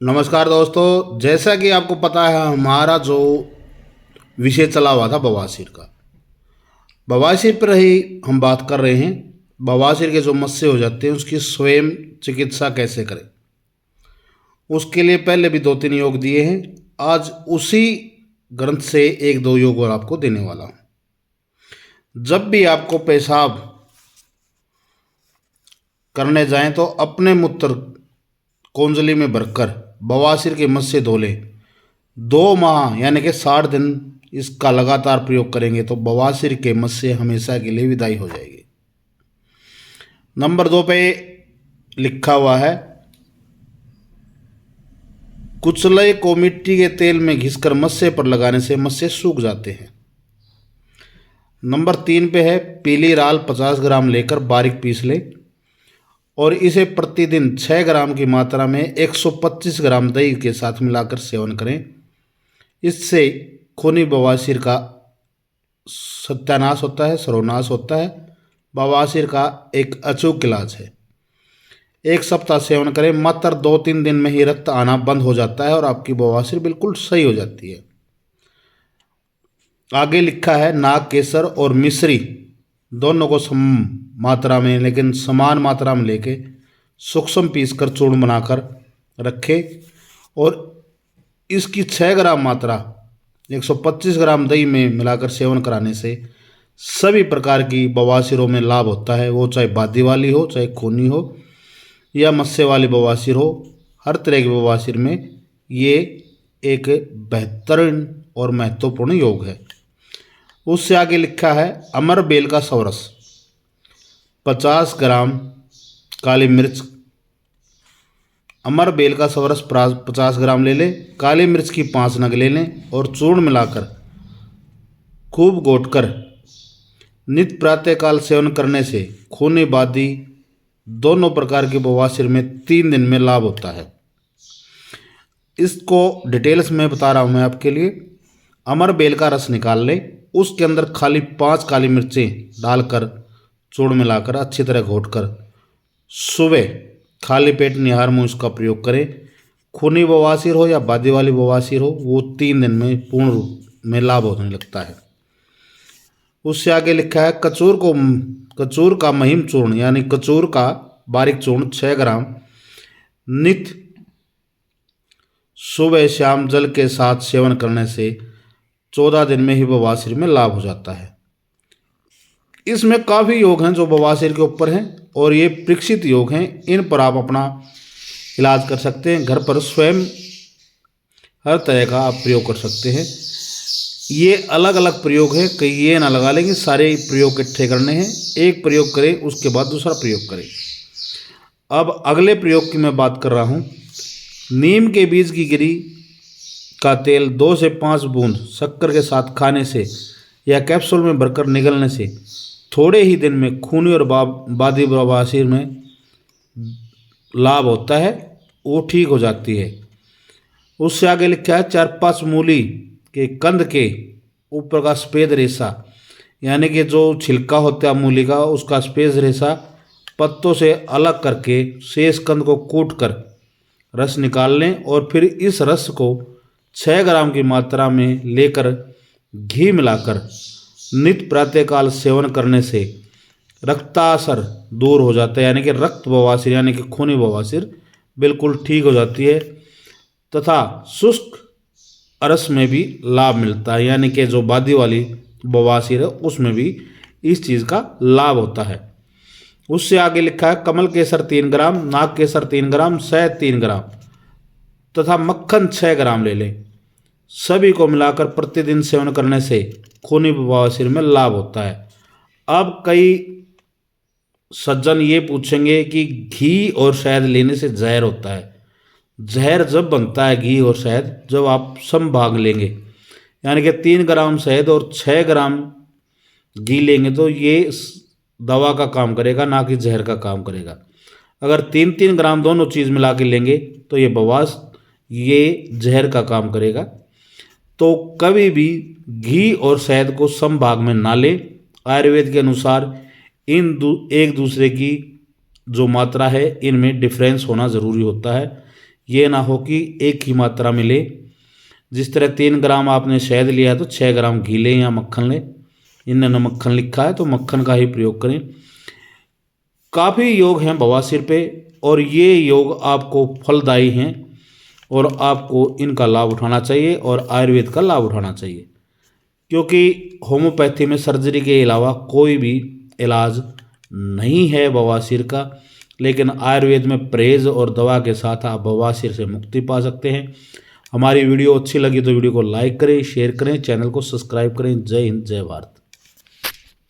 नमस्कार दोस्तों, जैसा कि आपको पता है हमारा जो विषय चला हुआ था बवासीर का। बवासीर पर ही हम बात कर रहे हैं। बवासीर के जो मस्से हो जाते हैं उसकी स्वयं चिकित्सा कैसे करें, उसके लिए पहले भी 2-3 योग दिए हैं। आज उसी ग्रंथ से 1-2 योग और आपको देने वाला हूँ। जब भी आपको पेशाब करने जाएं तो अपने मूत्र कोंजली में भरकर बवासीर के मस्से धो लें। 2 माह यानी कि 60 दिन इसका लगातार प्रयोग करेंगे तो बवासीर के मस्से हमेशा के लिए विदाई हो जाएगी। नंबर 2 पे लिखा हुआ है, कुचले को मिट्टी के तेल में घिसकर मस्से पर लगाने से मस्से सूख जाते हैं। नंबर 3 पे है, पीली राल 50 ग्राम लेकर बारीक पीस ले और इसे प्रतिदिन 6 ग्राम की मात्रा में 125 ग्राम दही के साथ मिलाकर सेवन करें। इससे खूनी बवासीर का सत्यानाश होता है, सर्वनाश होता है। बवासीर का एक अचूक इलाज है। 1 सप्ताह सेवन करें, मात्र 2-3 दिन में ही रक्त आना बंद हो जाता है और आपकी बवासीर बिल्कुल सही हो जाती है। आगे लिखा है, नाग केसर और मिश्री दोनों को सम मात्रा में लेकिन समान मात्रा में लेके सूक्ष्म पीस कर चूर्ण बनाकर रखे और इसकी 6 ग्राम मात्रा 125 ग्राम दही में मिलाकर सेवन कराने से सभी प्रकार की बवासीरों में लाभ होता है। वो चाहे बादी वाली हो, चाहे खूनी हो या मस्से वाली बवासीर हो, हर तरह की बवासीर में ये एक बेहतरीन और महत्वपूर्ण योग है। उससे आगे लिखा है, अमर बेल का सवरस 50 ग्राम काली मिर्च। अमर बेल का सवरस 50 ग्राम ले लें, काली मिर्च की 5 नग ले लें और चूर्ण मिलाकर खूब घोटकर नित्य प्रातःकाल सेवन करने से खूनी बादी दोनों प्रकार की बवासीर में 3 दिन में लाभ होता है। इसको डिटेल्स में बता रहा हूँ मैं आपके लिए। अमर बेल का रस निकाल लें, उसके अंदर खाली 5 काली मिर्चें डालकर चूर्ण मिलाकर अच्छी तरह घोटकर सुबह खाली पेट निहार मुंह इसका प्रयोग करें। खूनी बवासीर हो या बादी वाली बवासीर हो, वो 3 दिन में पूर्ण रूप में लाभ होने लगता है। उससे आगे लिखा है, कचूर का महीम चूर्ण यानी कचूर का बारीक चूर्ण 6 ग्राम नित्य सुबह शाम जल के साथ सेवन करने से 14 दिन में ही बवासीर में लाभ हो जाता है। इसमें काफ़ी योग हैं जो बवासीर के ऊपर हैं और ये परीक्षित योग हैं। इन पर आप अपना इलाज कर सकते हैं, घर पर स्वयं हर तरह का आप प्रयोग कर सकते हैं। ये अलग अलग प्रयोग है, कहीं ये ना लगा लेंगे, सारे प्रयोग इकट्ठे करने हैं। एक प्रयोग करें उसके बाद दूसरा प्रयोग करें। अब अगले प्रयोग की मैं बात कर रहा हूँ। नीम के बीज की गिरी का तेल 2 से 5 बूंद शक्कर के साथ खाने से या कैप्सूल में भरकर निगलने से थोड़े ही दिन में खूनी और बादी बवासीर में लाभ होता है, वो ठीक हो जाती है। उससे आगे लिखा है, 4-5 मूली के कंद के ऊपर का सफ़ेद रेशा यानी कि जो छिलका होता है मूली का, उसका सफ़ेद रेशा पत्तों से अलग करके शेष कंद को कूट कर रस निकाल लें और फिर इस रस को 6 ग्राम की मात्रा में लेकर घी मिलाकर नित्य प्रातःकाल सेवन करने से रक्तासर दूर हो जाता है, यानी कि रक्त बवासीर यानी कि खूनी बवासीर बिल्कुल ठीक हो जाती है तथा शुष्क अरस में भी लाभ मिलता है, यानी कि जो बादी वाली बवासीर है उसमें भी इस चीज़ का लाभ होता है। उससे आगे लिखा है, कमल केसर 3 ग्राम, नाग केसर 3 ग्राम, शहद 3 ग्राम तथा मक्खन 6 ग्राम ले लें। सभी को मिलाकर प्रतिदिन सेवन करने से खूनी बवासीर में लाभ होता है। अब कई सज्जन ये पूछेंगे कि घी और शहद लेने से जहर होता है। जहर जब बनता है घी और शहद जब आप समभाग लेंगे, यानी कि 3 ग्राम शहद और 6 ग्राम घी लेंगे तो ये दवा का काम करेगा, ना कि जहर का काम करेगा। अगर 3-3 ग्राम दोनों चीज़ मिला के लेंगे तो ये जहर का काम करेगा। तो कभी भी घी और शहद को समभाग में ना लें। आयुर्वेद के अनुसार एक दूसरे की जो मात्रा है इनमें डिफरेंस होना ज़रूरी होता है। ये ना हो कि एक ही मात्रा में ले। जिस तरह 3 ग्राम आपने शहद लिया है तो 6 ग्राम घी लें या मक्खन लें। इन्होंने मक्खन लिखा है तो मक्खन का ही प्रयोग करें। काफ़ी योग हैं बवासीर पे और ये योग आपको फलदायी हैं और आपको इनका लाभ उठाना चाहिए और आयुर्वेद का लाभ उठाना चाहिए, क्योंकि होम्योपैथी में सर्जरी के अलावा कोई भी इलाज नहीं है बवासीर का। लेकिन आयुर्वेद में परहेज और दवा के साथ आप बवासीर से मुक्ति पा सकते हैं। हमारी वीडियो अच्छी लगी तो वीडियो को लाइक करें, शेयर करें, चैनल को सब्सक्राइब करें। जय हिंद, जय भारत।